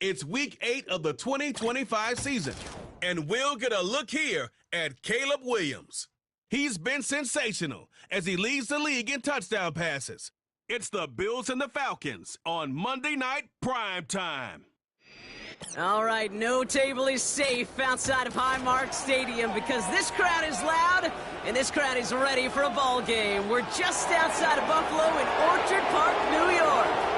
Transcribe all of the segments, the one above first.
It's week 8 of the 2025 season, and we'll get a look here at Caleb Williams. He's been sensational as he leads the league in touchdown passes. It's the Bills and the Falcons on Monday Night Prime Time. All right, no table is safe outside of Highmark Stadium because this crowd is loud and this crowd is ready for a ball game. We're just outside of Buffalo in Orchard Park, New York.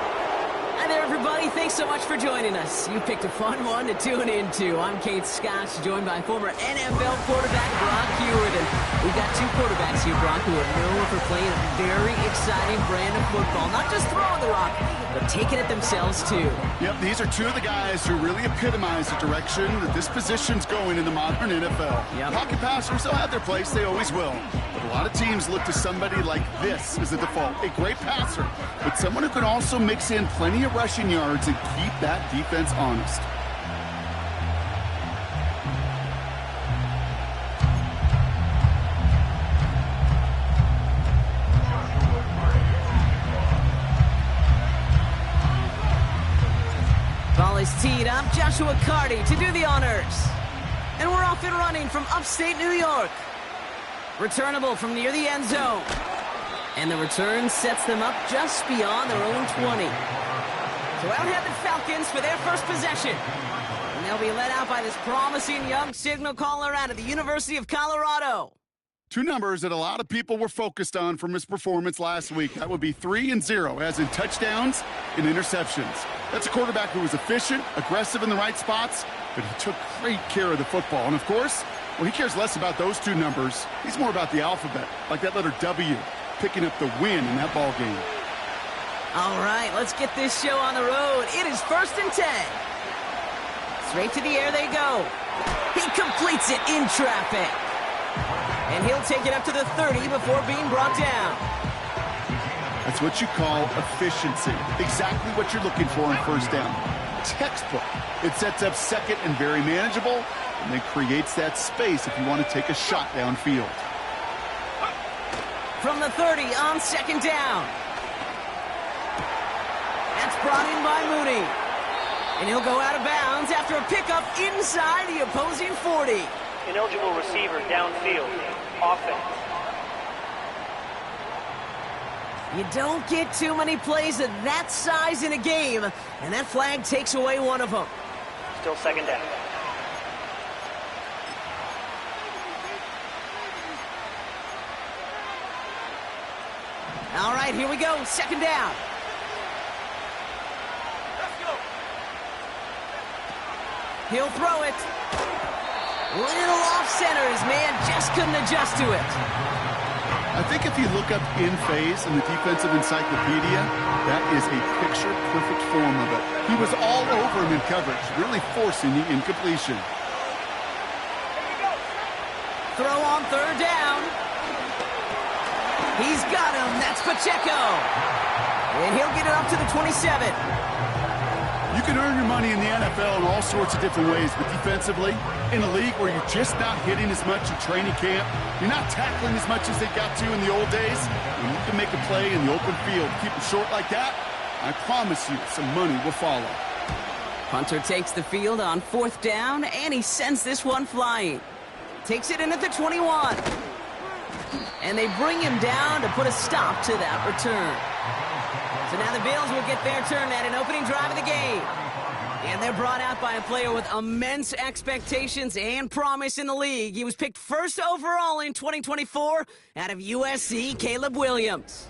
Hi there, everybody. Thanks so much for joining us. You picked a fun one to tune into. I'm Kate Scotch, joined by former NFL quarterback Brock Hewitt. And we've got two quarterbacks here, Brock, who are known for playing a very exciting brand of football. Not just throwing the rock, but taking it themselves, too. Yep, these are two of the guys who really epitomize the direction that this position's going in the modern NFL. Yep. Pocket passers, they'll have their place. They always will. But a lot of teams look to somebody like this as the default. A great passer, but someone who can also mix in plenty of rushing yards and keep that defense honest. Ball is teed up. Joshua Carty to do the honors. And we're off and running from upstate New York. Returnable from near the end zone. And the return sets them up just beyond their own 20. So out head the Falcons for their first possession. And they'll be led out by this promising young signal caller out of the University of Colorado. Two numbers that a lot of people were focused on from his performance last week. That would be 3 and 0, as in touchdowns and interceptions. That's a quarterback who was efficient, aggressive in the right spots, but he took great care of the football. And of course, well, he cares less about those two numbers. He's more about the alphabet, like that letter W, picking up the win in that ball game. All right, let's get this show on the road. It is 1st and 10. Straight to the air they go. He completes it in traffic. And he'll take it up to the 30 before being brought down. That's what you call efficiency. Exactly what you're looking for on first down. Textbook. It sets up second and very manageable, and then creates that space if you want to take a shot downfield. From the 30 on 2nd down. That's brought in by Mooney. And he'll go out of bounds after a pickup inside the opposing 40. Ineligible receiver downfield. Offense. You don't get too many plays of that size in a game, and that flag takes away one of them. Still 2nd down. All right, here we go. 2nd down. Let's go. He'll throw it. Little off center. His man just couldn't adjust to it. I think if you look up in phase in the defensive encyclopedia, that is a picture-perfect form of it. He was all over him in coverage, really forcing the incompletion. Throw on 3rd down. He's got him. That's Pacheco. And he'll get it up to the 27. You can earn your money in the NFL in all sorts of different ways, but defensively, in a league where you're just not hitting as much in training camp, you're not tackling as much as they got to in the old days, when you can make a play in the open field, keep it short like that, I promise you some money will follow. Hunter takes the field on 4th down, and he sends this one flying. Takes it in at the 21. And they bring him down to put a stop to that return. So now the Bills will get their turn at an opening drive of the game. And they're brought out by a player with immense expectations and promise in the league. He was picked first overall in 2024 out of USC, Caleb Williams.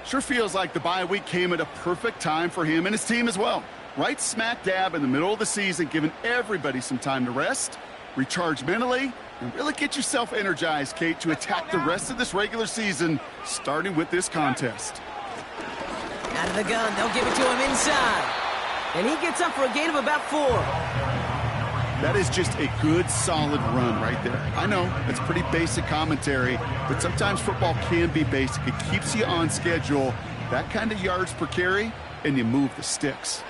Sure feels like the bye week came at a perfect time for him and his team as well. Right smack dab in the middle of the season, giving everybody some time to rest, recharge mentally, and really get yourself energized, Kate, to attack the rest of this regular season, starting with this contest. Out of the gun, they'll give it to him inside. And he gets up for a gain of about 4. That is just a good, solid run right there. I know, it's pretty basic commentary, but sometimes football can be basic. It keeps you on schedule, that kind of yards per carry, and you move the sticks.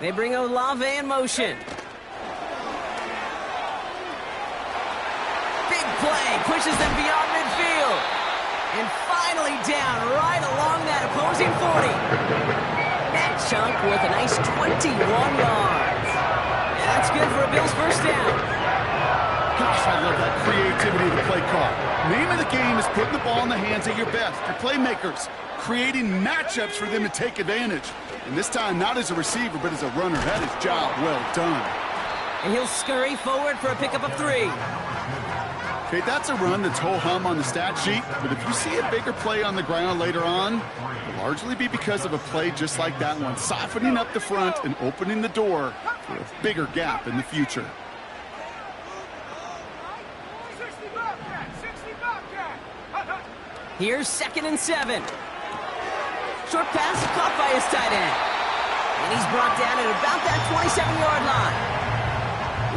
They bring Olave in motion. Big play, pushes them beyond midfield. And finally down right along that opposing 40. That chunk with a nice 21 yards. And that's good for a Bills first down. Gosh, I love that creativity of the play call. Name of the game is putting the ball in the hands of your best, your playmakers, creating matchups for them to take advantage. And this time, not as a receiver, but as a runner. That is job well done. And he'll scurry forward for a pickup of 3. Okay, that's a run that's ho-hum on the stat sheet, but if you see a bigger play on the ground later on, it'll largely be because of a play just like that one, softening up the front and opening the door for a bigger gap in the future. Here's 2nd and 7. Short pass caught by his tight end. And he's brought down at about that 27-yard line.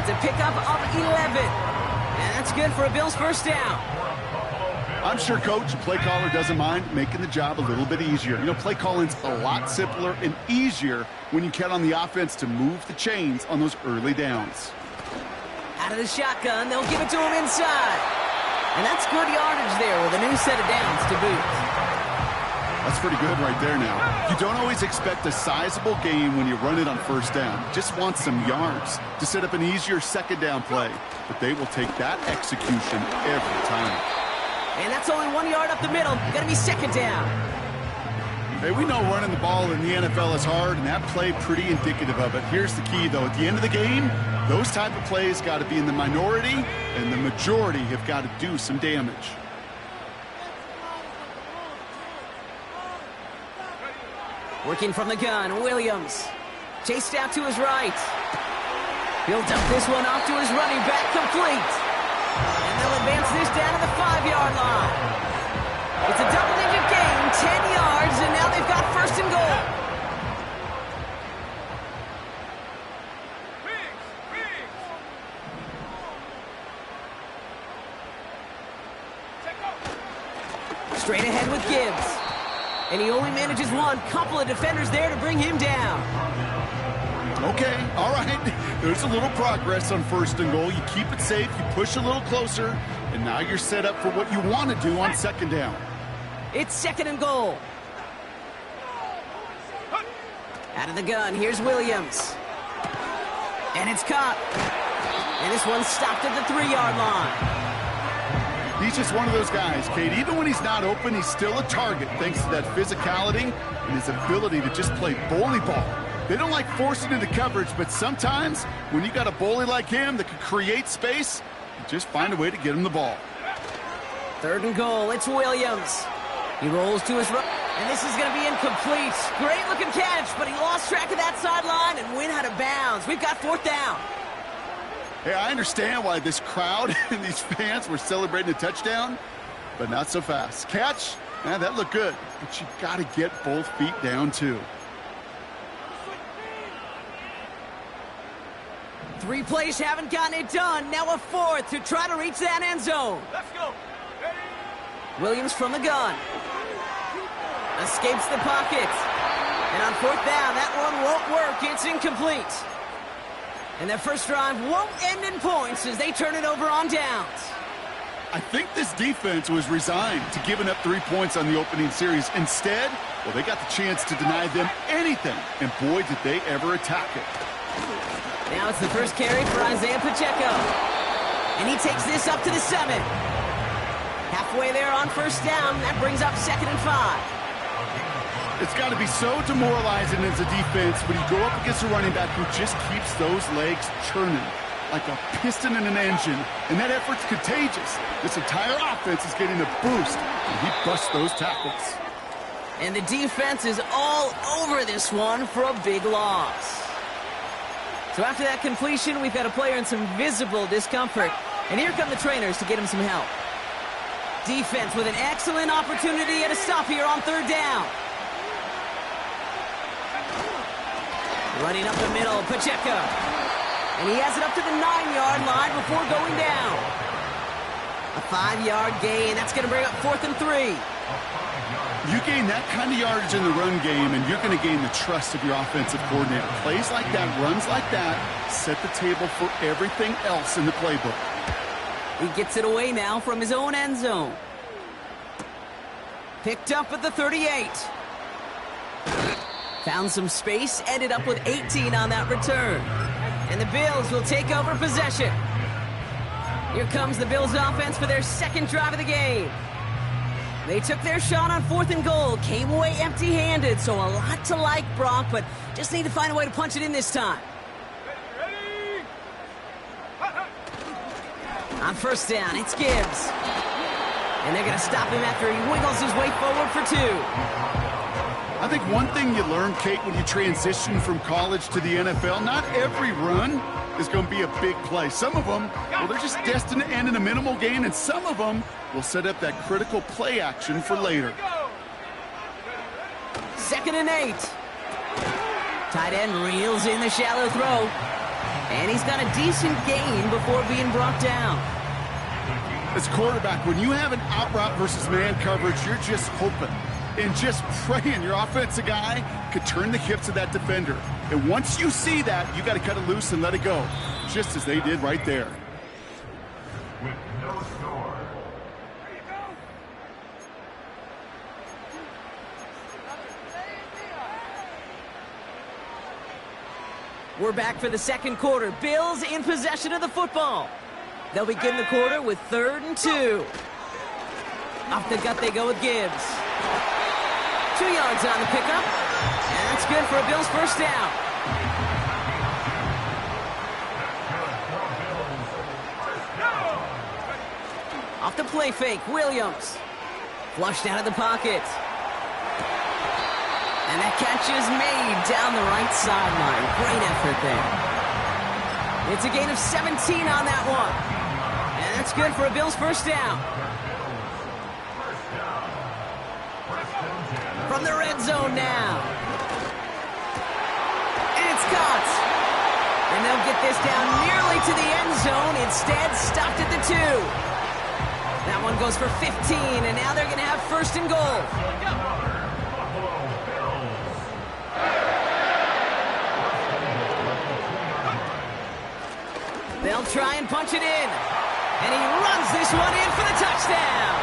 It's a pickup of 11. And that's good for a Bills first down. I'm sure Coach, the play caller, doesn't mind making the job a little bit easier. You know, play calling's a lot simpler and easier when you count on the offense to move the chains on those early downs. Out of the shotgun, they'll give it to him inside. And that's good yardage there with a new set of downs to boot. That's pretty good right there now. You don't always expect a sizable gain when you run it on first down. Just want some yards to set up an easier second down play. But they will take that execution every time. And that's only 1 yard up the middle. Gonna be second down. Hey, we know running the ball in the NFL is hard, and that play pretty indicative of it. Here's the key, though. At the end of the game, those type of plays got to be in the minority, and the majority have got to do some damage. Working from the gun, Williams. Chased out to his right. He'll dump this one off to his running back, complete. And they'll advance this down to the 5-yard line. It's a double-digit gain, 10 yards, and now they've got first and goal. Straight ahead with Gibbs. And he only manages one. Couple of defenders there to bring him down. Okay, all right. There's a little progress on first and goal. You keep it safe, you push a little closer, and now you're set up for what you want to do on second down. It's second and goal. Out of the gun, here's Williams. And it's caught. And this one's stopped at the 3-yard line. He's just one of those guys, Kate. Even when he's not open, he's still a target thanks to that physicality and his ability to just play bully ball. They don't like forcing into coverage, but sometimes when you got a bully like him that can create space, you just find a way to get him the ball. Third and goal, it's Williams. He rolls to his right, and this is going to be incomplete. Great-looking catch, but he lost track of that sideline and went out of bounds. We've got fourth down. Hey, I understand why this crowd and these fans were celebrating a touchdown, but not so fast. Catch, man, that looked good, but you got to get both feet down, too. 3 plays haven't gotten it done. Now a fourth to try to reach that end zone. Let's go. Ready? Williams from the gun. Escapes the pocket. On fourth down, that one won't work. It's incomplete. And their first drive won't end in points as they turn it over on downs. I think this defense was resigned to giving up 3 points on the opening series. Instead, well, they got the chance to deny them anything. And boy, did they ever attack it. Now it's the first carry for Isaiah Pacheco. And he takes this up to the 7. Halfway there on first down. That brings up 2nd and 5. It's got to be so demoralizing as a defense when you go up against a running back who just keeps those legs churning like a piston in an engine, and that effort's contagious. This entire offense is getting a boost, and he busts those tackles. And the defense is all over this one for a big loss. So after that completion, we've got a player in some visible discomfort, and here come the trainers to get him some help. Defense with an excellent opportunity and a stop here on third down. Running up the middle, Pacheco. And he has it up to the 9-yard line before going down. A 5-yard gain. That's going to bring up 4th and 3. You gain that kind of yardage in the run game, and you're going to gain the trust of your offensive coordinator. Plays like that, runs like that, set the table for everything else in the playbook. He gets it away now from his own end zone. Picked up at the 38. Found some space, ended up with 18 on that return. And the Bills will take over possession. Here comes the Bills offense for their second drive of the game. They took their shot on 4th and goal, came away empty-handed, so a lot to like, Brock, but just need to find a way to punch it in this time. On first down, it's Gibbs. And they're going to stop him after he wiggles his way forward for 2. I think one thing you learn, Kate, when you transition from college to the NFL, not every run is going to be a big play. Some of them, well, they're just destined to end in a minimal gain, and some of them will set up that critical play action for later. 2nd and 8. Tight end reels in the shallow throw. And he's got a decent gain before being brought down. As quarterback, when you have an out route versus man coverage, you're just hoping and just praying your offensive guy could turn the hips of that defender. And once you see that, you got to cut it loose and let it go, just as they did right there. With no score. We're back for the second quarter. Bills in possession of the football. They'll begin the quarter with 3rd and 2. Off the gut they go with Gibbs. 2 yards on the pickup. And that's good for a Bills first down. Off the play fake, Williams. Flushed out of the pocket. And that catch is made down the right sideline. Great effort there. It's a gain of 17 on that one. And that's good for a Bills first down. From the red zone now. And it's caught. And they'll get this down nearly to the end zone. Instead, stopped at the 2. That one goes for 15, and now they're going to have 1st and goal. They'll try and punch it in. And he runs this one in for the touchdown.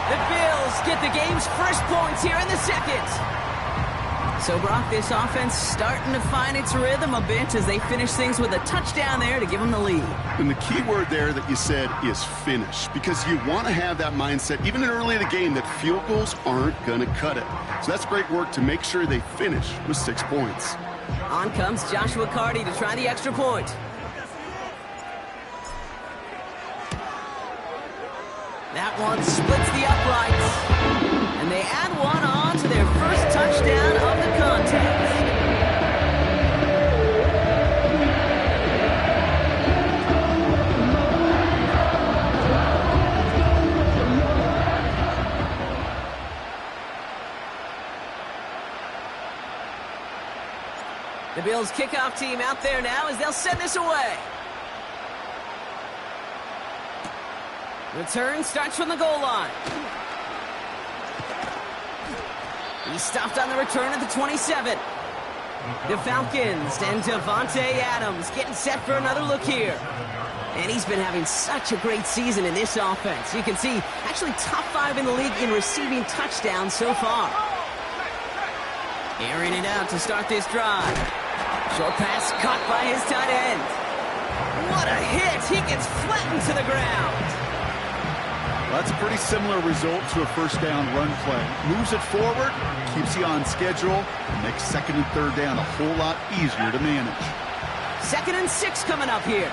The Bills get the game's first points here in the second. So, Brock, this offense starting to find its rhythm a bit as they finish things with a touchdown there to give them the lead. And the key word there that you said is finish, because you want to have that mindset, even early in the game, that field goals aren't going to cut it. So that's great work to make sure they finish with 6 points. On comes Joshua Carty to try the extra point. That one splits the uprights. And they add one on to their first touchdown of the contest. The Bills kickoff team out there now as they'll send this away. Return starts from the goal line. He's stopped on the return at the 27. The Falcons and Davante Adams getting set for another look here. And he's been having such a great season in this offense. You can see, actually top 5 in the league in receiving touchdowns so far. Airing it out to start this drive. Short pass caught by his tight end. What a hit! He gets flattened to the ground. Well, that's a pretty similar result to a first down run play. Moves it forward, keeps you on schedule, and makes second and third down a whole lot easier to manage. 2nd and 6 coming up here.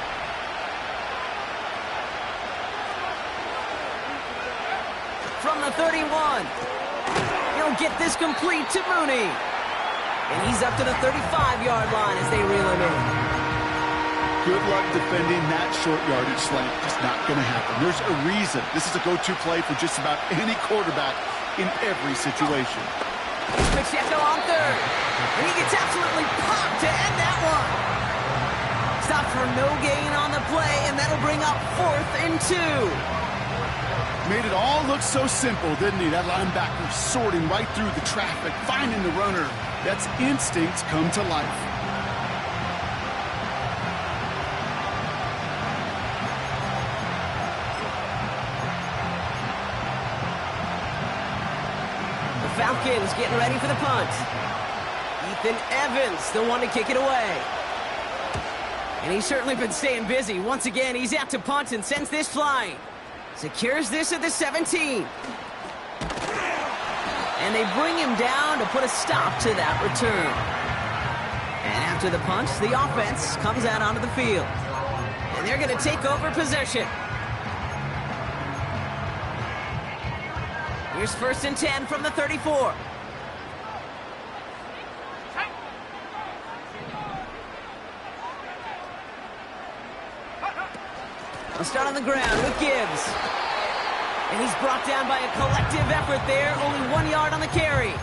From the 31. He'll get this complete to Mooney. And he's up to the 35-yard line as they reel him in. Good luck defending that short yardage slant. Just not going to happen. There's a reason. This is a go-to play for just about any quarterback in every situation. Pacheco on 3rd. And he gets absolutely popped to end that one. Stopped for no gain on the play, and that'll bring up 4th and 2. Made it all look so simple, didn't he? That linebacker sorting right through the traffic, finding the runner. That's instincts come to life. The Falcons getting ready for the punt. Ethan Evans, the one to kick it away. And he's certainly been staying busy. Once again, he's out to punt and sends this flying. Secures this at the 17. And they bring him down to put a stop to that return. And after the punt, the offense comes out onto the field. And they're going to take over possession. Here's 1st and 10 from the 34. I'll start on the ground with Gibbs. And he's brought down by a collective effort there. Only 1 yard on the carry.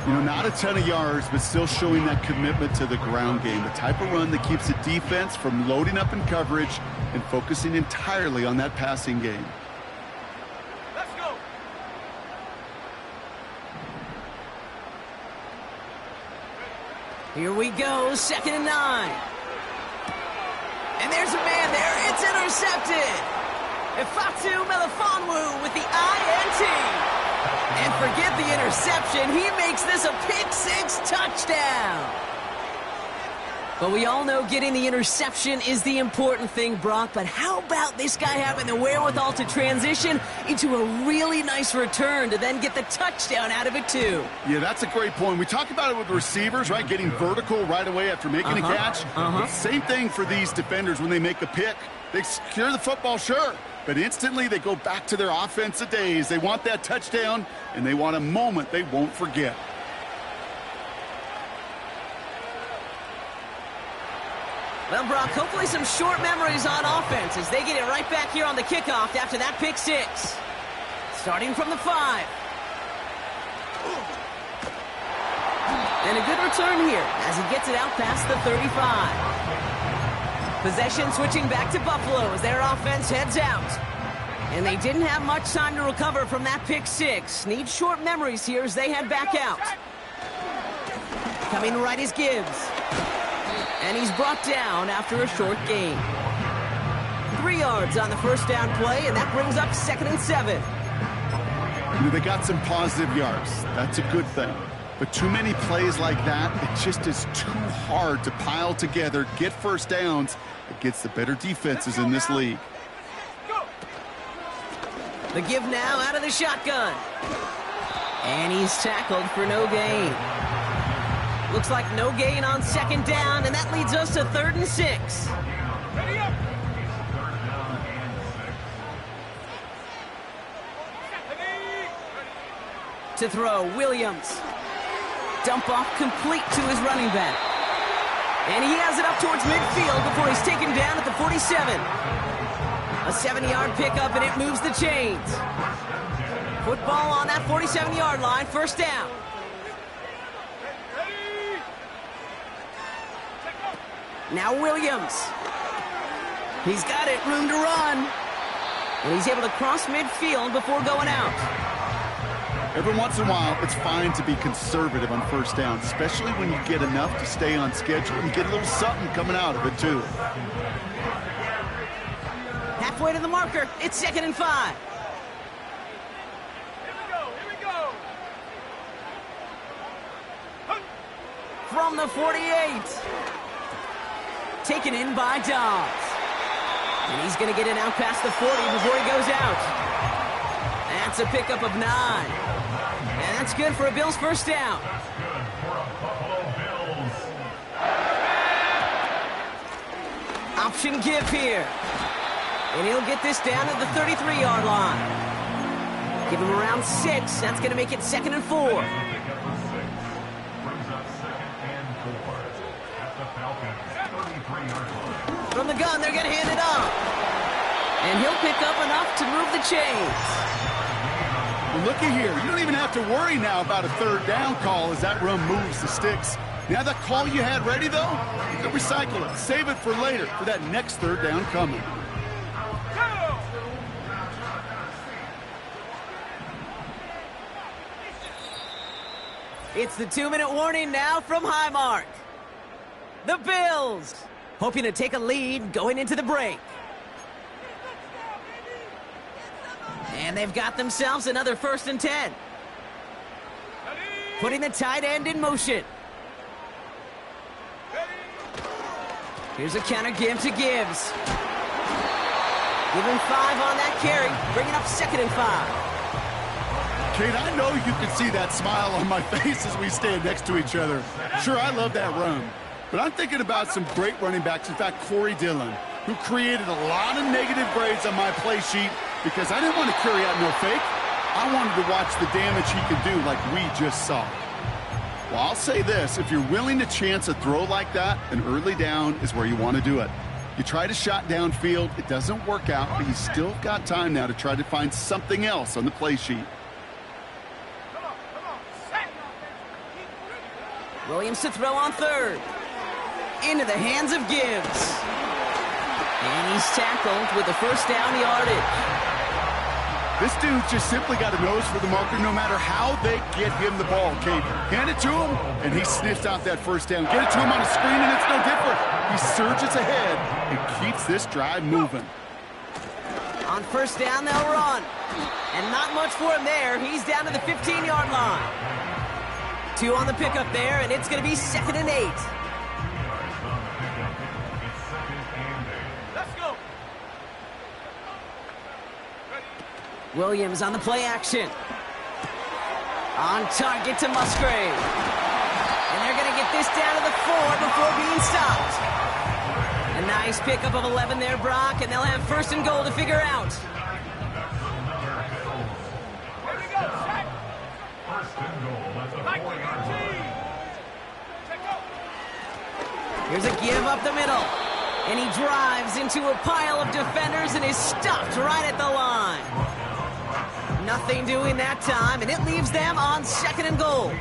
You know, not a ton of yards, but still showing that commitment to the ground game. The type of run that keeps the defense from loading up in coverage and focusing entirely on that passing game. Let's go. Here we go, 2nd and 9. And there's a man there. It's intercepted. Ifatu Melifonwu with the INT. And forget the interception. He makes this a pick-6 touchdown. But we all know getting the interception is the important thing, Brock. But how about this guy having the wherewithal to transition into a really nice return to then get the touchdown out of it, too? Yeah, that's a great point. We talk about it with receivers, right? Getting vertical right away after making a catch. Same thing for these defenders when they make a pick. They secure the football, sure. But instantly they go back to their offensive days. They want that touchdown, and they want a moment they won't forget. Well, Brock, hopefully some short memories on offense as they get it right back here on the kickoff after that pick-6. Starting from the 5. And a good return here as he gets it out past the 35. Possession switching back to Buffalo as their offense heads out. And they didn't have much time to recover from that pick-6. Need short memories here as they head back out. Coming right is Gibbs. And he's brought down after a short gain. 3 yards on the first down play, and that brings up 2nd and 7. You know, they got some positive yards. That's a good thing. But too many plays like that, it just is too hard to pile together, get first downs against the better defenses in this league. The give now out of the shotgun. And he's tackled for no gain. Looks like no gain on 2nd down, and that leads us to 3rd and 6. Ready up. To throw, Williams. Dump off complete to his running back. And he has it up towards midfield before he's taken down at the 47. A 7-yard pickup, and it moves the chains. Football on that 47-yard line, 1st down. Now Williams. He's got it, room to run. And he's able to cross midfield before going out. Every once in a while, it's fine to be conservative on first down, especially when you get enough to stay on schedule and get a little something coming out of it, too. Halfway to the marker. It's 2nd and 5. Here we go. From the 48. Taken in by Dobbs. And he's going to get it out past the 40 before he goes out. That's a pickup of 9. And that's good for a Bills first down. Option give here. And he'll get this down at the 33-yard line. Give him around 6. That's going to make it 2nd and 4. Brings up 2nd and 4 at the Falcons' 33-yard line. From the gun, they're going to hand it off. And he'll pick up enough to move the chains. Well, looky here. You don't even have to worry now about a third down call as that run moves the sticks. Now that call you had ready, though, you can recycle it. Save it for later for that next third down coming. It's the 2-minute warning now from Highmark. The Bills hoping to take a lead going into the break. And they've got themselves another 1st and 10. Putting the tight end in motion. Here's a counter give to Gibbs. Give him 5 on that carry, bringing up 2nd and 5. Kate, I know you can see that smile on my face as we stand next to each other. Sure, I love that run. But I'm thinking about some great running backs. In fact, Corey Dillon, who created a lot of negative grades on my play sheet because I didn't want to carry out no fake. I wanted to watch the damage he could do like we just saw. Well, I'll say this. If you're willing to chance a throw like that, an early down is where you want to do it. You try to shot downfield. It doesn't work out, but you still got time now to try to find something else on the play sheet. Williams to throw on 3rd. Into the hands of Gibbs. And he's tackled with the first down yardage. This dude's just simply got a nose for the marker no matter how they get him the ball, Kate. Hand it to him, and he sniffs out that first down. Get it to him on a screen, and it's no different. He surges ahead and keeps this drive moving. On first down, they'll run. And not much for him there. He's down to the 15-yard line. 2 on the pickup there, and it's going to be 2nd and 8. Let's go. Williams on the play action. On target to Musgrave. And they're going to get this down to the 4 before being stopped. A nice pickup of 11 there, Brock, and they'll have 1st and goal to figure out. Here we go, set. First and goal at the Like the 4-yard line. team. Check out. Here's a give up the middle. And he drives into a pile of defenders and is stopped right at the line. Nothing doing that time, and it leaves them on 2nd and goal.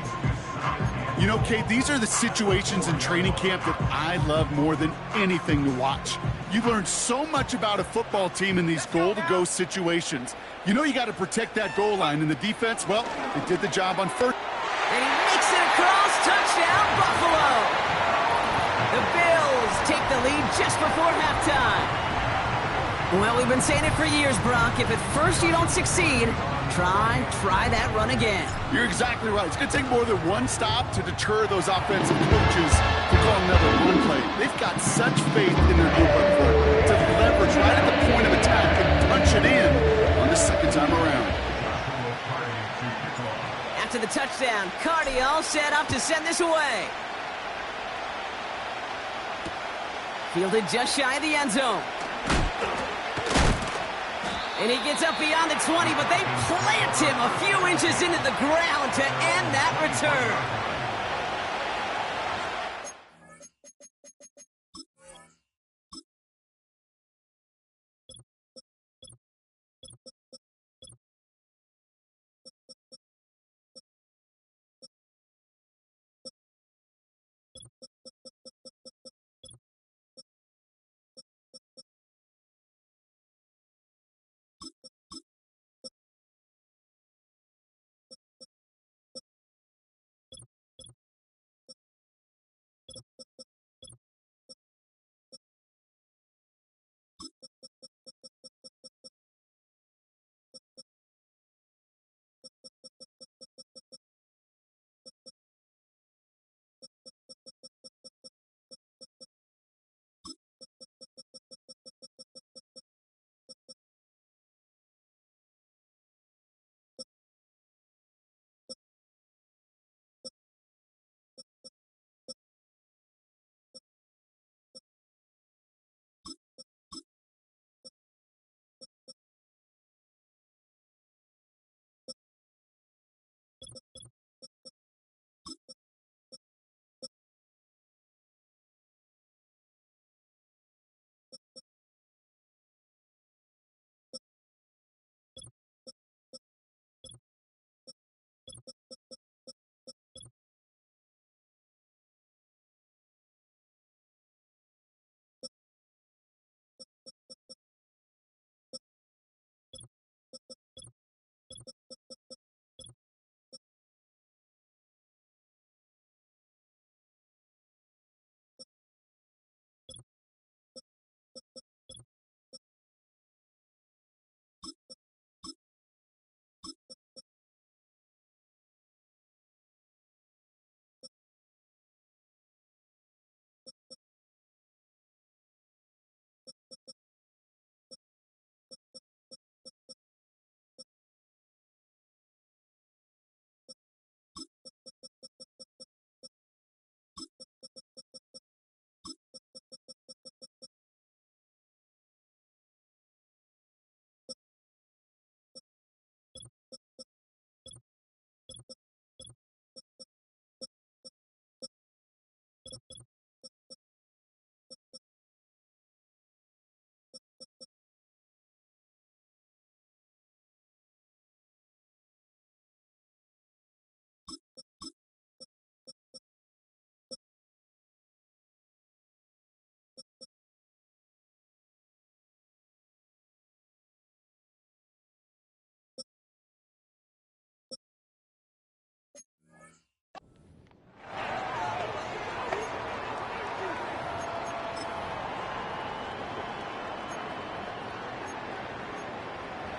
You know, Kate, these are the situations in training camp that I love more than anything to watch. You learn so much about a football team in these goal-to-go situations. You know you got to protect that goal line, and the defense, well, they did the job on 1st. And he makes it across. Touchdown, Buffalo. The Bills take the lead just before halftime. Well, we've been saying it for years, Brock. If at first you don't succeed, try that run again. You're exactly right. It's going to take more than one stop to deter those offensive coaches from calling another run play. They've got such faith in their group up front to leverage right at the point of attack and punch it in on the 2nd time around. After the touchdown, Cardi all set up to send this away. Fielded just shy of the end zone. And he gets up beyond the 20, but they plant him a few inches into the ground to end that return.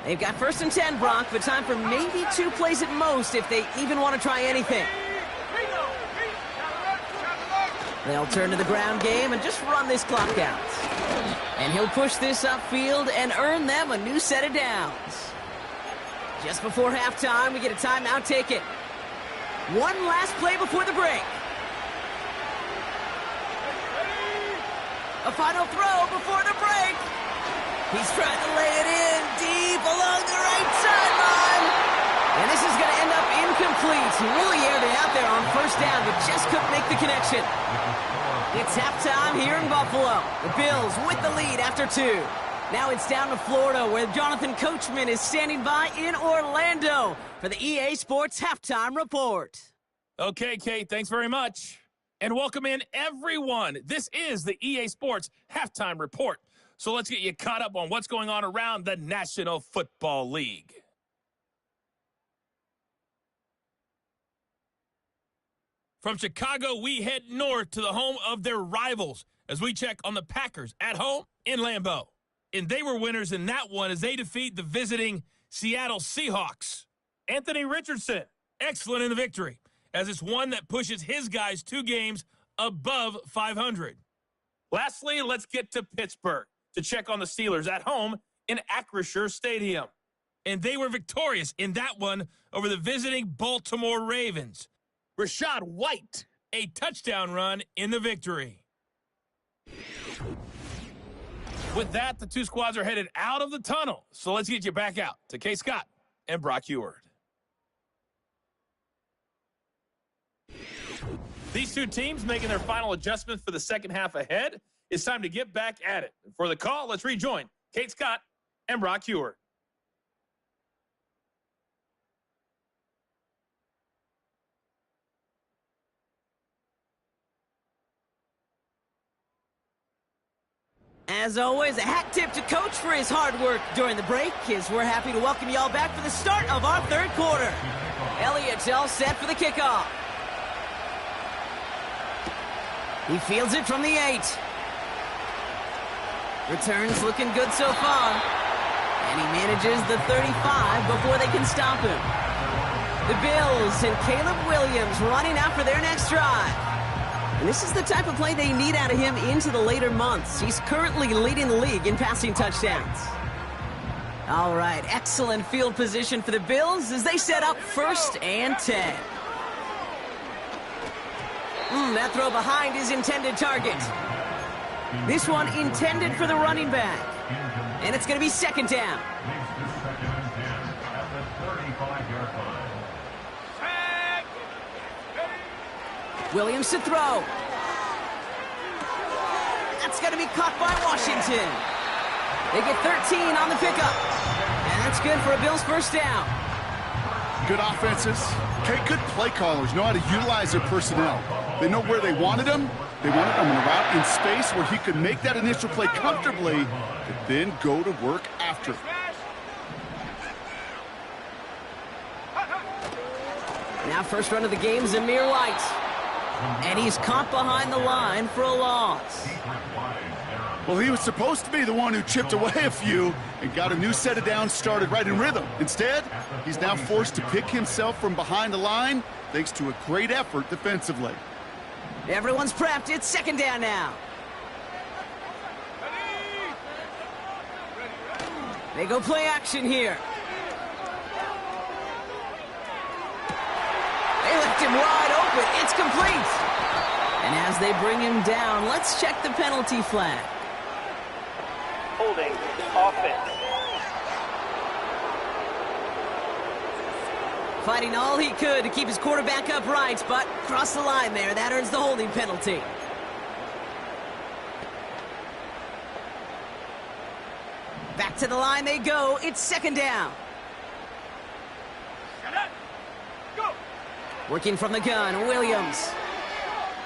They've got 1st and 10, Brock, but time for maybe 2 plays at most if they even want to try anything. They'll turn to the ground game and just run this clock out. And he'll push this upfield and earn them a new set of downs. Just before halftime, we get a timeout ticket. One last play before the break. A final throw before the break. He's trying to lay it in deep along the right sideline. And this is going to end up incomplete. He really aired it out there on 1st down, but just couldn't make the connection. It's halftime here in Buffalo. The Bills with the lead after 2. Now it's down to Florida, where Jonathan Coachman is standing by in Orlando for the EA Sports Halftime Report. Okay, Kate, thanks very much. And welcome in, everyone. This is the EA Sports Halftime Report. So let's get you caught up on what's going on around the National Football League. From Chicago, we head north to the home of their rivals as we check on the Packers at home in Lambeau. And they were winners in that one as they defeat the visiting Seattle Seahawks. Anthony Richardson, excellent in the victory, as it's one that pushes his guys 2 games above 500. Lastly, let's get to Pittsburgh to check on the Steelers at home in Acrisure Stadium. And they were victorious in that one over the visiting Baltimore Ravens. Rashad White, a touchdown run in the victory. With that, the 2 squads are headed out of the tunnel. So let's get you back out to Kay Scott and Brock Heward. These 2 teams making their final adjustments for the second half ahead. It's time to get back at it. For the call, let's rejoin Kate Scott and Brock Heward. As always, a hat tip to Coach for his hard work during the break, as we're happy to welcome you all back for the start of our 3rd quarter. Elliott's all set for the kickoff. He fields it from the 8. Returns looking good so far. And he manages the 35 before they can stop him. The Bills and Caleb Williams running out for their next drive. And this is the type of play they need out of him into the later months. He's currently leading the league in passing touchdowns. All right, excellent field position for the Bills as they set up 1st and 10. That throw behind his intended target. This one intended for the running back. And it's going to be 2nd down. Williams to throw. That's going to be caught by Washington. They get 13 on the pickup. And that's good for a Bills 1st down. Good offenses. Okay, good play callers know how to utilize their personnel. They know where they wanted him. They wanted him in a route in space where he could make that initial play comfortably, but then go to work after. Now 1st run of the game, Zamir White. And he's caught behind the line for a loss. Well, he was supposed to be the one who chipped away a few and got a new set of downs started right in rhythm. Instead, he's now forced to pick himself from behind the line thanks to a great effort defensively. Everyone's prepped. It's 2nd down now. They go play action here. They left him wide open. It's complete. And as they bring him down, let's check the penalty flag. Holding offense. Fighting all he could to keep his quarterback upright, but crossed the line there. That earns the holding penalty. Back to the line they go. It's 2nd down. Go. Working from the gun, Williams.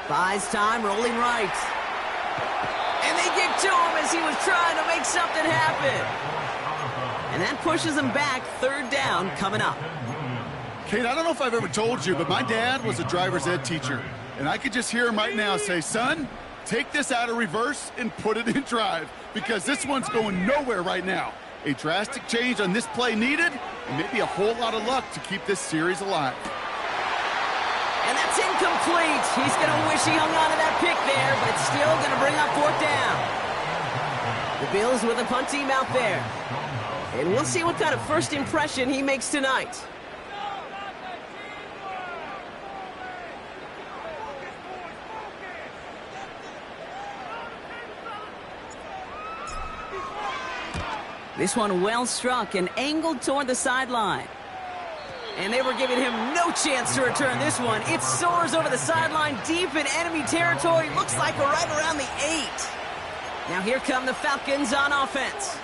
Buys time, rolling right. And they get to him as he was trying to make something happen. And that pushes him back. 3rd down coming up. Kate, I don't know if I've ever told you, but my dad was a driver's ed teacher. And I could just hear him right now say, son, take this out of reverse and put it in drive, because this one's going nowhere right now. A drastic change on this play needed, and maybe a whole lot of luck to keep this series alive. And that's incomplete. He's going to wish he hung on to that pick there, but it's still going to bring up 4th down. The Bills with a punt team out there. And we'll see what kind of first impression he makes tonight. This one well struck and angled toward the sideline. And they were giving him no chance to return this one. It soars over the sideline deep in enemy territory. Looks like right around the 8. Now here come the Falcons on offense.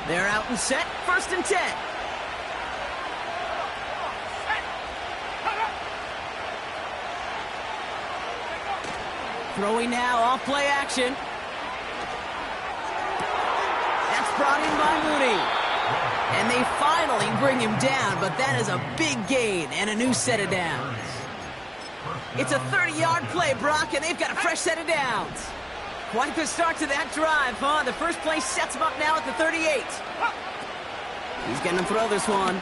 They're out and set. 1st and 10. Throwing now off play action. That's brought in by Mooney. And they finally bring him down, but that is a big gain and a new set of downs. It's a 30-yard play, Brock, and they've got a fresh set of downs. Quite the start to that drive, huh? The first play sets him up now at the 38. He's going to throw this one.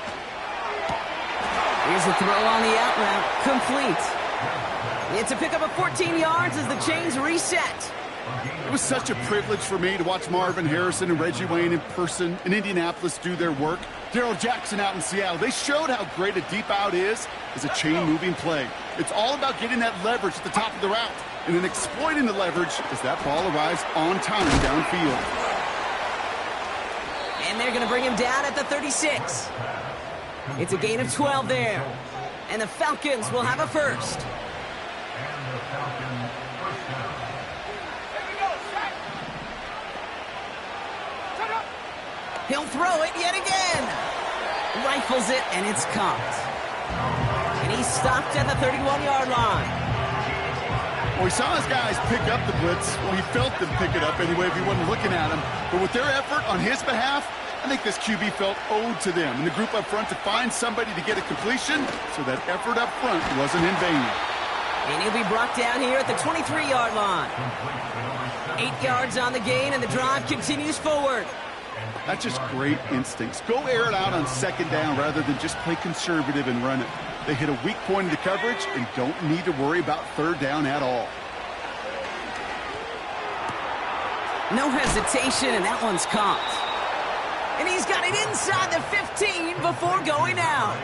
Here's a throw on the out route. Complete. It's a pickup of 14 yards as the chains reset. It was such a privilege for me to watch Marvin Harrison and Reggie Wayne in person in Indianapolis do their work. Darrell Jackson out in Seattle. They showed how great a deep out is as a chain-moving play. It's all about getting that leverage at the top of the route and then exploiting the leverage as that ball arrives on time downfield. And they're going to bring him down at the 36. It's a gain of 12 there. And the Falcons will have a first. He'll throw it yet again. Rifles it, and it's caught. And he's stopped at the 31-yard line. Well, he saw his guys pick up the blitz. Well, he felt them pick it up anyway if he wasn't looking at him. But with their effort on his behalf, I think this QB felt owed to them and the group up front to find somebody to get a completion, so that effort up front wasn't in vain. And he'll be brought down here at the 23-yard line. 8 yards on the gain, and the drive continues forward. That's just great instincts. Go air it out on 2nd down rather than just play conservative and run it. They hit a weak point in the coverage and don't need to worry about 3rd down at all. No hesitation, and that one's caught. And he's got it inside the 15 before going out.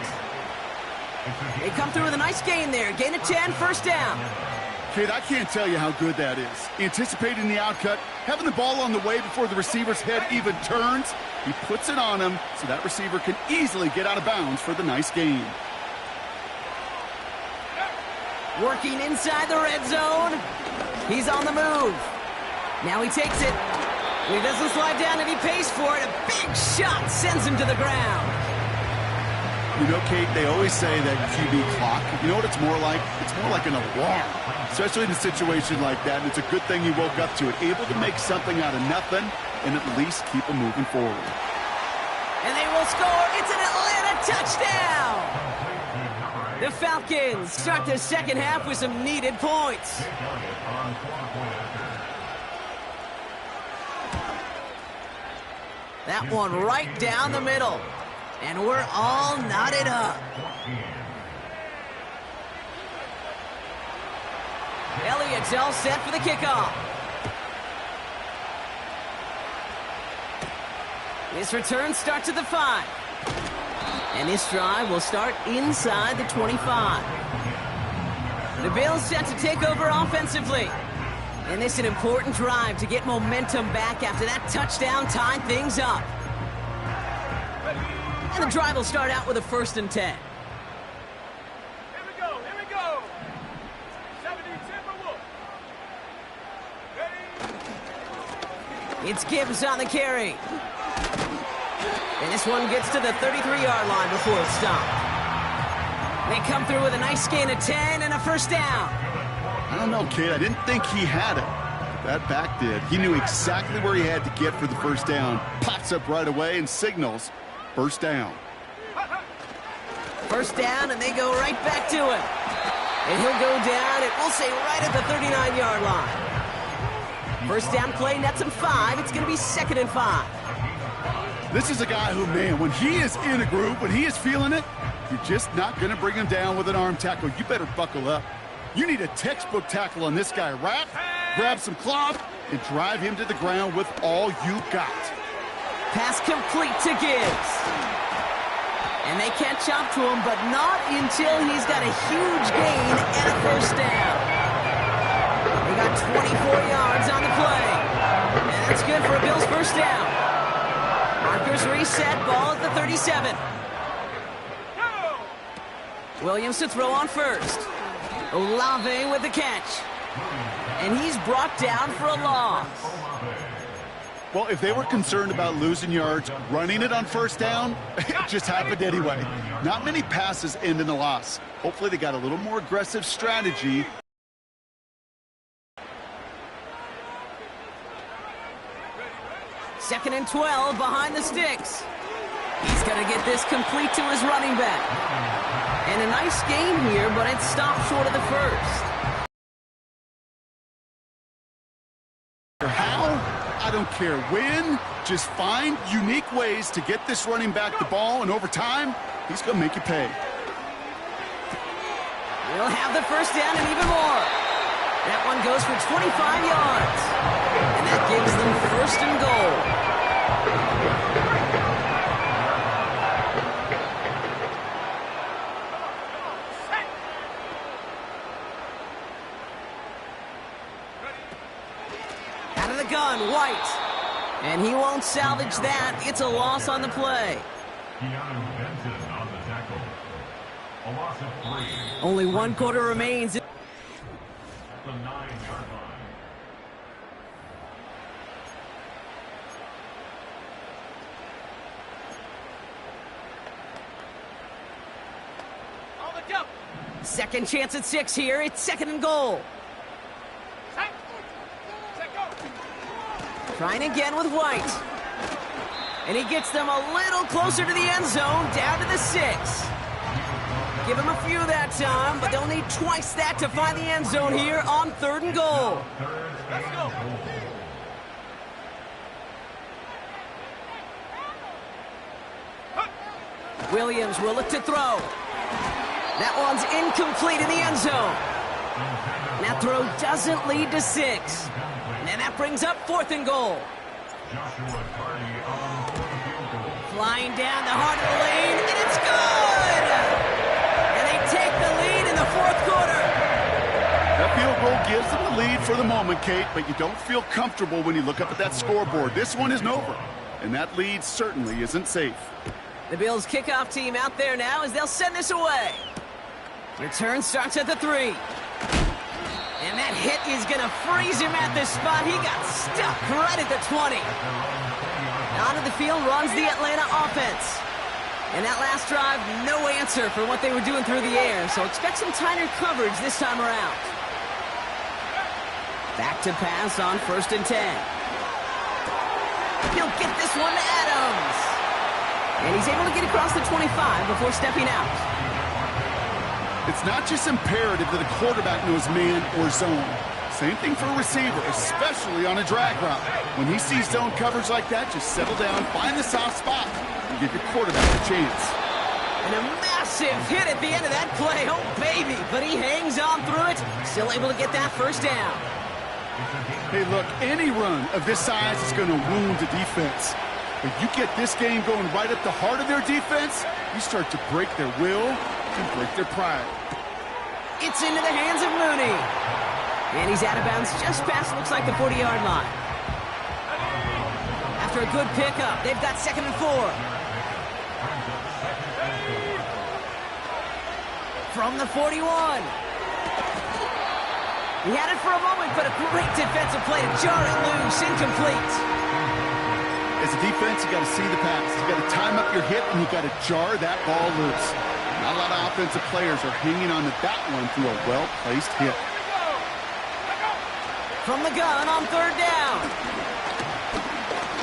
They come through with a nice gain there. Gain of 10, 1st down. Kid, I can't tell you how good that is. Anticipating the outcut, having the ball on the way before the receiver's head even turns, he puts it on him so that receiver can easily get out of bounds for the nice gain. Working inside the red zone. He's on the move. Now he takes it. He doesn't slide down and he pays for it. A big shot sends him to the ground. You know, Kate, they always say that QB clock, you know what it's more like? It's more like an alarm, especially in a situation like that. And it's a good thing he woke up to it, able to make something out of nothing and at least keep him moving forward. And they will score. It's an Atlanta touchdown. The Falcons start the second half with some needed points. That one right down the middle. And we're all knotted up. Elliott's all set for the kickoff. This return starts at the 5. And this drive will start inside the 25. The Bills set to take over offensively. And this is an important drive to get momentum back after that touchdown tied things up. And the drive will start out with a 1st and 10. Here we go, here we go. 70 Timberwolves. Ready? It's Gibbs on the carry. And this one gets to the 33-yard line before it's stopped. They come through with a nice gain of 10 and a 1st down. I don't know, kid. I didn't think he had it. That back did. He knew exactly where he had to get for the 1st down. Pops up right away and signals 1st down. 1st down, and they go right back to him. And he'll go down, and we'll say right at the 39-yard line. First down play nets him 5. It's going to be 2nd and 5. This is a guy who, man, when he is in a groove, when he is feeling it, you're just not going to bring him down with an arm tackle. You better buckle up. You need a textbook tackle on this guy. Wrap, grab some cloth, and drive him to the ground with all you got. Pass complete to Gibbs. And they catch up to him, but not until he's got a huge gain and a first down. They got 24 yards on the play. And that's good for a Bills first down. Markers reset, ball at the 37. Williams to throw on first. Olave with the catch. And he's brought down for a loss. Well, if they were concerned about losing yards, running it on first down, it just happened anyway. Not many passes end in a loss. Hopefully they got a little more aggressive strategy. Second and 12 behind the sticks. He's going to get this complete to his running back. And a nice gain here, but it stopped short of the first. How? I don't care when. Just find unique ways to get this running back the ball, and over time, he's going to make you pay. We'll have the first down and even more. That one goes for 25 yards. And that gives them first and goal. Out of the gun, White. And he won't salvage that. It's a loss on the play. Benson on the tackle. A loss of 3. Only 1 quarter remains. At the 9-yard line. Second chance at 6 here. It's 2nd and goal. Trying again with White. And he gets them a little closer to the end zone, down to the 6. Give him a few that time, but they'll need twice that to find the end zone here on 3rd and goal. Let's go. Williams will look to throw. That one's incomplete in the end zone. And that throw doesn't lead to 6. And that brings up 4th and goal. Flying down the heart of the lane, and it's good! And they take the lead in the 4th quarter. That field goal gives them the lead for the moment, Kate, but you don't feel comfortable when you look up at that scoreboard. This one isn't over, and that lead certainly isn't safe. The Bills kickoff team out there now as they'll send this away. Return starts at the 3. And that hit is going to freeze him at this spot. He got stuck right at the 20. Onto the field runs the Atlanta offense. And that last drive, no answer for what they were doing through the air. So expect some tighter coverage this time around. Back to pass on 1st and 10. He'll get this one to Adams. And he's able to get across the 25 before stepping out. It's not just imperative that a quarterback knows man or zone. Same thing for a receiver, especially on a drag route. When he sees zone coverage like that, just settle down, find the soft spot, and give your quarterback a chance. And a massive hit at the end of that play. Oh, baby. But he hangs on through it, still able to get that first down. Hey, look, any run of this size is going to wound the defense. But you get this game going right at the heart of their defense, you start to break their will and break their pride. It's into the hands of Mooney. And he's out of bounds just past, looks like, the 40-yard line. After a good pickup, they've got 2nd and 4. From the 41. He had it for a moment, but a great defensive play to jar it loose, incomplete. As a defense, you got to see the pass. You got to time up your hit, and you got to jar that ball loose. Not a lot of offensive players are hanging on to that one through a well-placed hit. From the gun on 3rd down.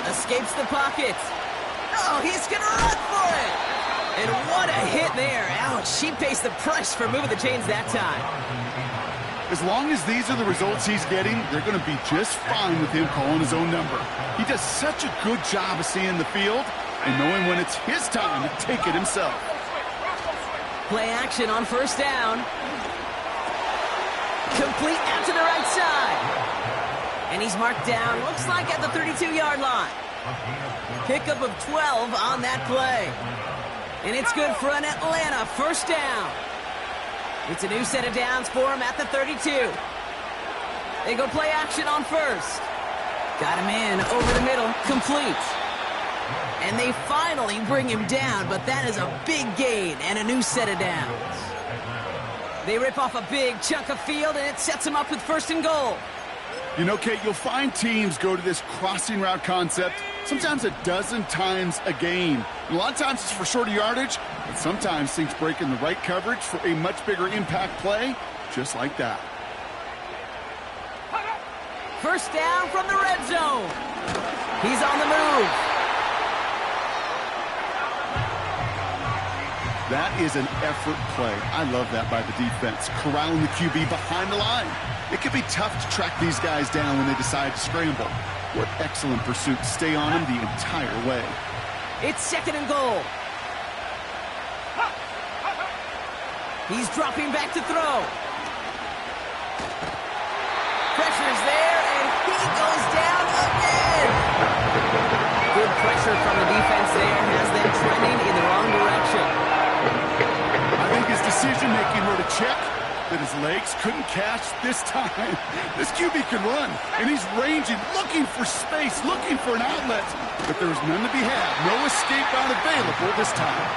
Escapes the pocket. Oh, he's going to run for it. And what a hit there. Ouch, she pays the price for moving the chains that time. As long as these are the results he's getting, they're going to be just fine with him calling his own number. He does such a good job of seeing the field and knowing when it's his time to take it himself. Play action on first down. Complete out to the right side. And he's marked down, looks like at the 32-yard line. Pickup of 12 on that play. And it's good for an Atlanta first down. It's a new set of downs for him at the 32. They go play action on first. Got him in over the middle, complete. And they finally bring him down, but that is a big gain and a new set of downs. They rip off a big chunk of field, and it sets them up with first and goal. You know, Kate, you'll find teams go to this crossing route concept sometimes a dozen times a game. And a lot of times it's for shorter yardage, but sometimes things break in the right coverage for a much bigger impact play, just like that. First down from the red zone. He's on the move. That is an effort play. I love that by the defense. Corralling the QB behind the line. It can be tough to track these guys down when they decide to scramble. What excellent pursuit to stay on him the entire way. It's second and goal. He's dropping back to throw. Pressure's there, and he goes down again. Good pressure from the defense there has them trending in the wrong direction. I think his decision-making wrote a check that his legs couldn't catch this time. This QB can run, and he's ranging, looking for space, looking for an outlet. But there's none to be had. No escape route available this time.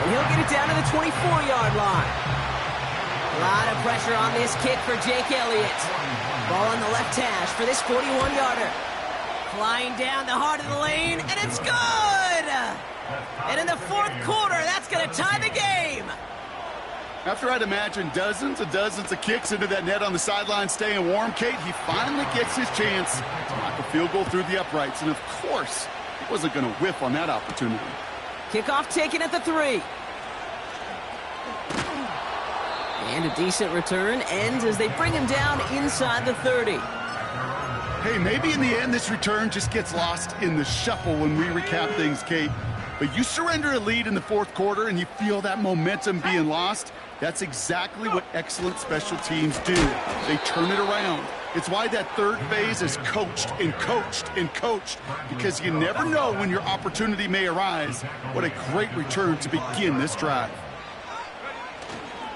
And he'll get it down to the 24-yard line. A lot of pressure on this kick for Jake Elliott. Ball on the left hash for this 41-yarder. Flying down the heart of the lane, and it's good! And in the fourth quarter, that's going to tie the game. After I'd imagine dozens and dozens of kicks into that net on the sideline staying warm, Kate, he finally gets his chance to knock a field goal through the uprights. And of course, he wasn't going to whiff on that opportunity. Kickoff taken at the 3. And a decent return ends as they bring him down inside the 30. Hey, maybe in the end this return just gets lost in the shuffle when we recap things, Kate. But you surrender a lead in the fourth quarter and you feel that momentum being lost. That's exactly what excellent special teams do. They turn it around. It's why that third phase is coached and coached and coached, because you never know when your opportunity may arise. What a great return to begin this drive.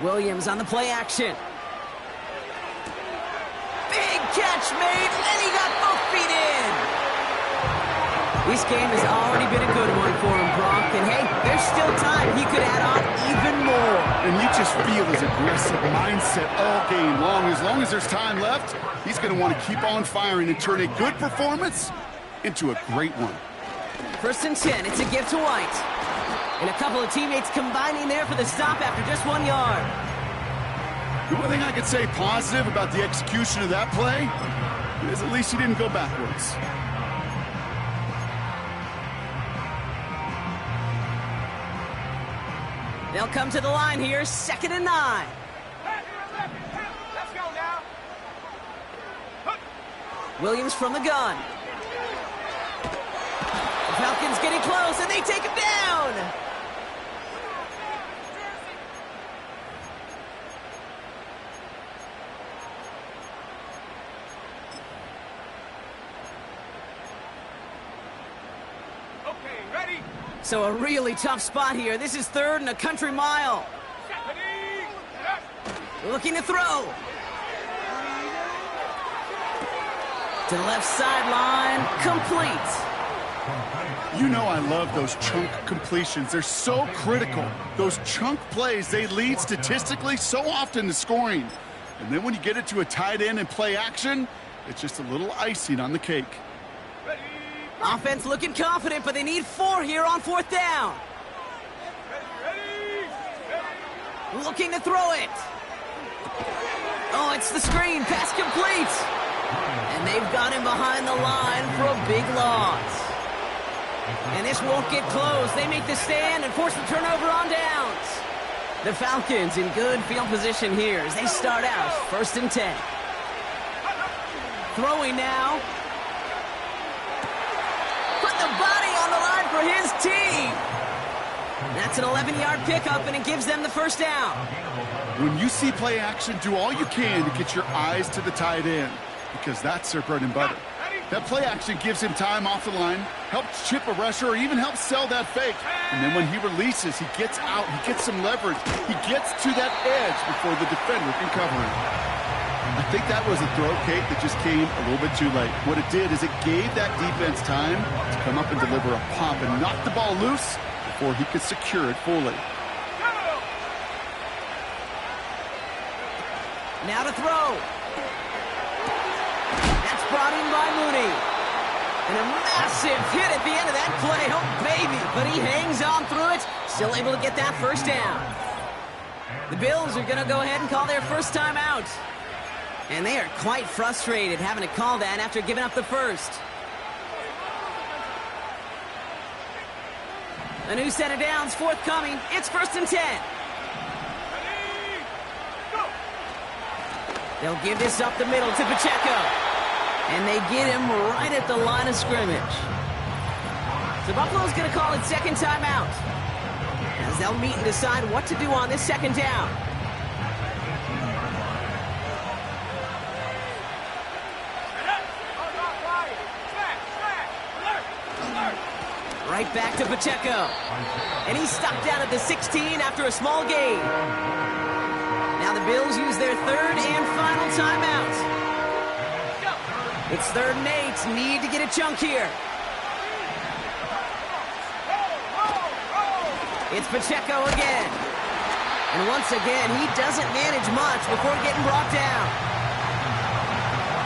Williams on the play action. Big catch made, and he got both feet in. This game has already been a good one for him, Brock. And hey, there's still time. He could add on even more. And you just feel his aggressive mindset all game long. As long as there's time left, he's going to want to keep on firing and turn a good performance into a great one. First and 10, it's a give to White. And a couple of teammates combining there for the stop after just 1 yard. The one thing I could say positive about the execution of that play is at least he didn't go backwards. They'll come to the line here, 2nd and 9. Let's go now. Williams from the gun. The Falcons getting close, and they take him down. Okay, ready? So a really tough spot here. This is 3rd and a country mile. Looking to throw. To the left sideline, complete. You know I love those chunk completions. They're so critical. Those chunk plays, they lead statistically so often to scoring. And then when you get it to a tight end and play action, it's just a little icing on the cake. Offense looking confident, but they need 4 here on 4th down. Looking to throw it. Oh, it's the screen. Pass complete. And they've got him behind the line for a big loss. And this won't get close. They make the stand and force the turnover on downs. The Falcons in good field position here as they start out 1st and 10. Throwing now. Put the body on the line for his team. That's an 11-yard pickup, and it gives them the first down. When you see play action, do all you can to get your eyes to the tight end, because that's their bread and butter. That play action gives him time off the line, helps chip a rusher, or even helps sell that fake. And then when he releases, he gets out, he gets some leverage. He gets to that edge before the defender can cover him. I think that was a throw, Kate, that just came a little bit too late. What it did is it gave that defense time to come up and deliver a pump and knock the ball loose before he could secure it fully. Now to throw. That's brought in by Mooney. And a massive hit at the end of that play. Oh, baby. But he hangs on through it. Still able to get that first down. The Bills are going to go ahead and call their first time out. And they are quite frustrated having to call that after giving up the first. A new set of downs forthcoming. It's 1st and 10. They'll give this up the middle to Pacheco. And they get him right at the line of scrimmage. So Buffalo's going to call it second timeout, as they'll meet and decide what to do on this second down. Right back to Pacheco. And he's stopped down at the 16 after a small gain. Now the Bills use their third and final timeout. It's 3rd and 8. Need to get a chunk here. It's Pacheco again. And once again, he doesn't manage much before getting brought down.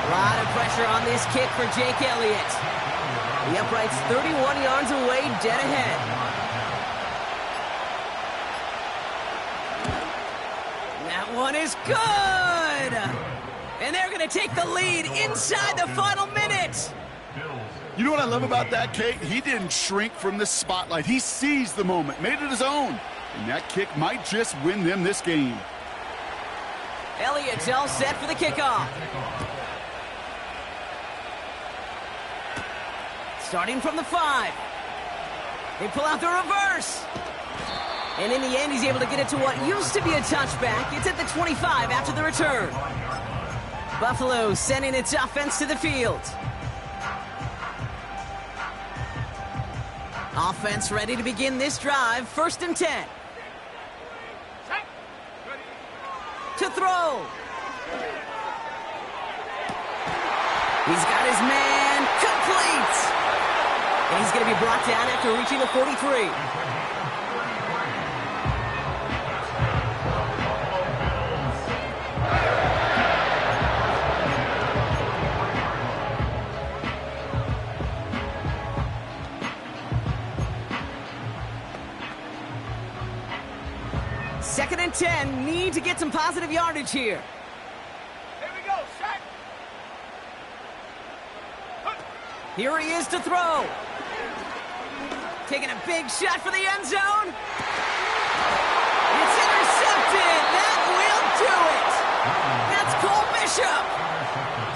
A lot of pressure on this kick for Jake Elliott. The upright's 31 yards away, dead ahead. That one is good! And they're going to take the lead inside the final minute. You know what I love about that, Kate? He didn't shrink from the spotlight. He seized the moment, made it his own. And that kick might just win them this game. Elliott's all set for the kickoff. Starting from the 5. They pull out the reverse. And in the end, he's able to get it to what used to be a touchback. It's at the 25 after the return. Buffalo sending its offense to the field. Offense ready to begin this drive. 1st and 10. To throw. He's got his man complete. And he's going to be brought down after reaching the 43. Second and 10. Need to get some positive yardage here. Here we go, set. Here he is to throw. Taking a big shot for the end zone. It's intercepted. That will do it. That's Cole Bishop.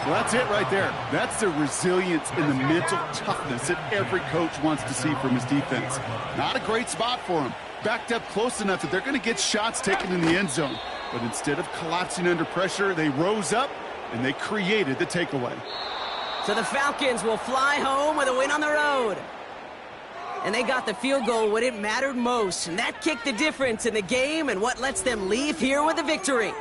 Well, that's it right there. That's the resilience and the mental toughness that every coach wants to see from his defense. Not a great spot for him. Backed up close enough that they're going to get shots taken in the end zone. But instead of collapsing under pressure, they rose up and they created the takeaway. So the Falcons will fly home with a win on the road. And they got the field goal when it mattered most. And that kicked the difference in the game and what lets them leave here with a victory.